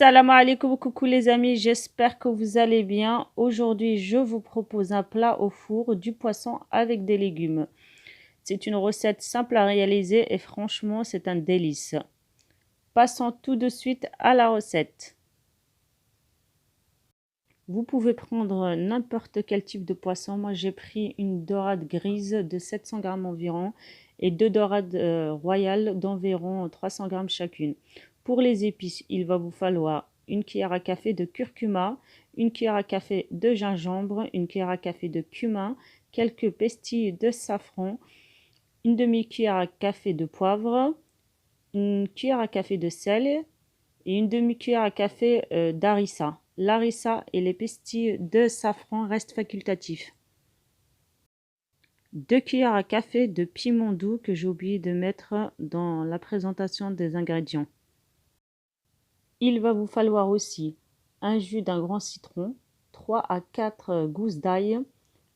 Salam alaikum, coucou les amis, j'espère que vous allez bien. Aujourd'hui, je vous propose un plat au four, du poisson avec des légumes. C'est une recette simple à réaliser et franchement, c'est un délice. Passons tout de suite à la recette. Vous pouvez prendre n'importe quel type de poisson. Moi, j'ai pris une dorade grise de 700 grammes environ et deux dorades royales d'environ 300 grammes chacune. Pour les épices, il va vous falloir une cuillère à café de curcuma, une cuillère à café de gingembre, une cuillère à café de cumin, quelques pestilles de safran, une demi-cuillère à café de poivre, une cuillère à café de sel et une demi-cuillère à café d'harissa. L'harissa et les pestilles de safran restent facultatifs. 2 cuillères à café de piment doux que j'ai oublié de mettre dans la présentation des ingrédients. Il va vous falloir aussi un jus d'un grand citron, 3 à 4 gousses d'ail,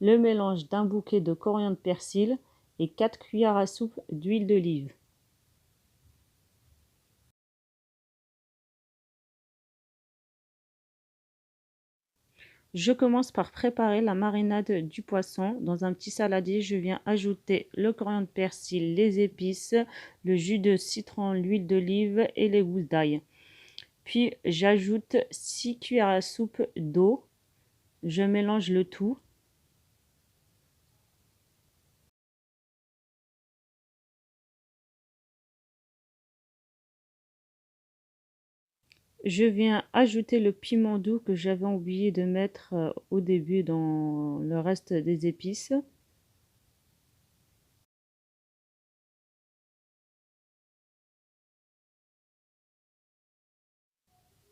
le mélange d'un bouquet de coriandre persil et 4 cuillères à soupe d'huile d'olive. Je commence par préparer la marinade du poisson. Dans un petit saladier, je viens ajouter le coriandre persil, les épices, le jus de citron, l'huile d'olive et les gousses d'ail. Puis j'ajoute 6 cuillères à soupe d'eau. Je mélange le tout. Je viens ajouter le piment doux que j'avais oublié de mettre au début dans le reste des épices.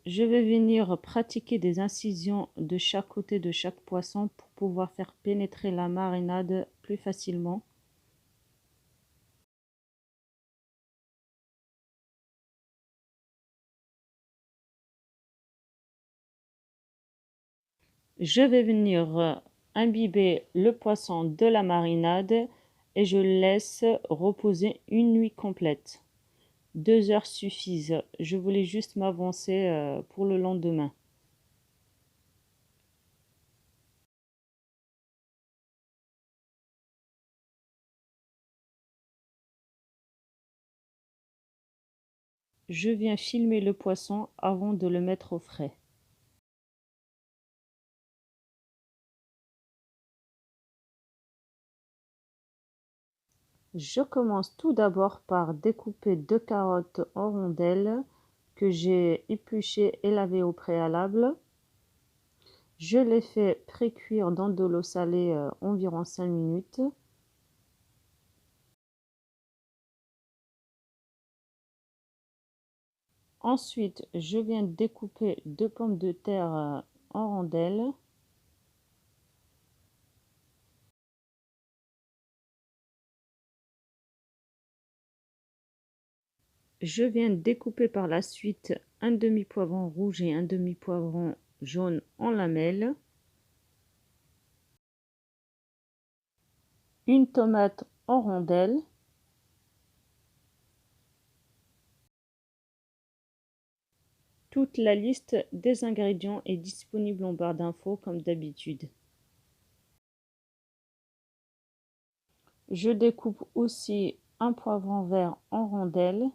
Je vais venir pratiquer des incisions de chaque côté de chaque poisson pour pouvoir faire pénétrer la marinade plus facilement. Je vais venir imbiber le poisson de la marinade et je le laisse reposer une nuit complète. 2 heures suffisent. Je voulais juste m'avancer pour le lendemain. Je viens filmer le poisson avant de le mettre au frais. Je commence tout d'abord par découper 2 carottes en rondelles que j'ai épluchées et lavées au préalable. Je les fais pré-cuire dans de l'eau salée environ 5 minutes. Ensuite, je viens découper 2 pommes de terre en rondelles. Je viens découper par la suite un demi-poivron rouge et un demi-poivron jaune en lamelles. Une tomate en rondelles. Toute la liste des ingrédients est disponible en barre d'infos comme d'habitude. Je découpe aussi un poivron vert en rondelles.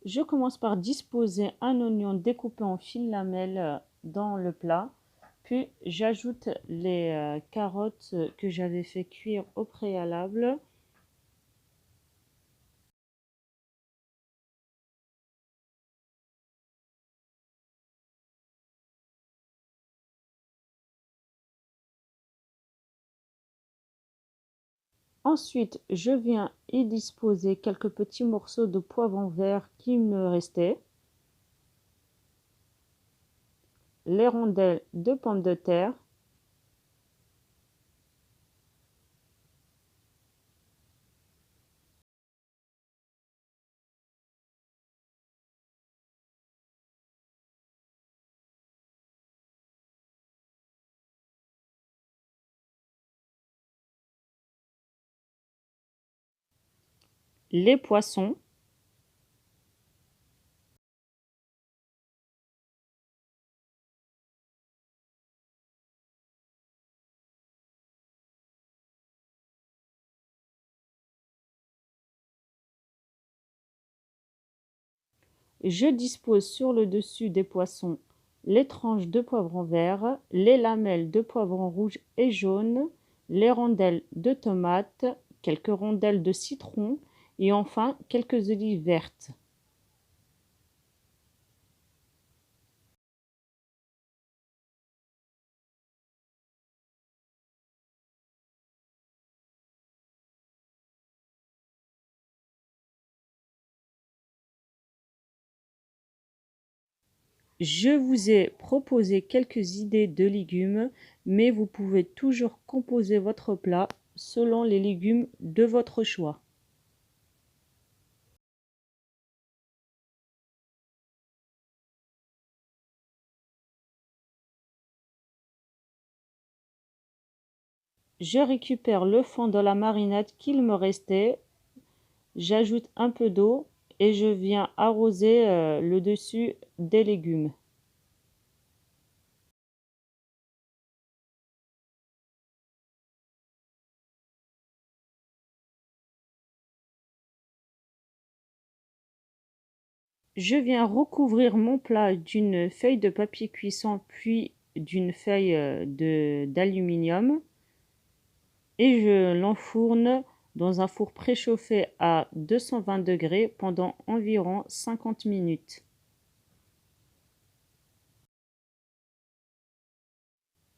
Je commence par disposer un oignon découpé en fines lamelles dans le plat. Puis j'ajoute les carottes que j'avais fait cuire au préalable. Ensuite, je viens y disposer quelques petits morceaux de poivron vert qui me restaient, les rondelles de pommes de terre, les poissons, je dispose sur le dessus des poissons les tranches de poivron vert, les lamelles de poivron rouge et jaune, les rondelles de tomates, quelques rondelles de citron et enfin quelques olives vertes. Je vous ai proposé quelques idées de légumes, mais vous pouvez toujours composer votre plat selon les légumes de votre choix. Je récupère le fond de la marinade qu'il me restait, j'ajoute un peu d'eau et je viens arroser le dessus des légumes. Je viens recouvrir mon plat d'une feuille de papier cuisson puis d'une feuille d'aluminium et je l'enfourne dans un four préchauffé à 220 degrés pendant environ 50 minutes.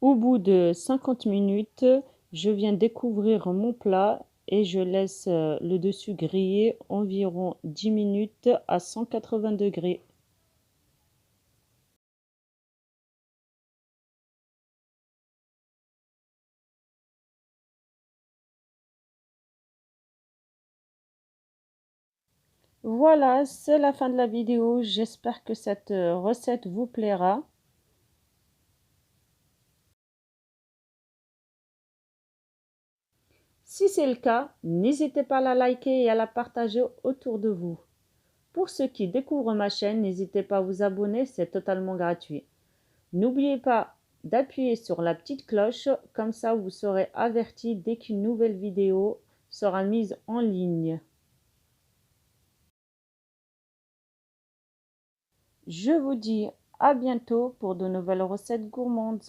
Au bout de 50 minutes, je viens découvrir mon plat et je laisse le dessus griller environ 10 minutes à 180 degrés. Voilà, c'est la fin de la vidéo. J'espère que cette recette vous plaira. Si c'est le cas, n'hésitez pas à la liker et à la partager autour de vous. Pour ceux qui découvrent ma chaîne, n'hésitez pas à vous abonner, c'est totalement gratuit. N'oubliez pas d'appuyer sur la petite cloche, comme ça vous serez averti dès qu'une nouvelle vidéo sera mise en ligne. Je vous dis à bientôt pour de nouvelles recettes gourmandes.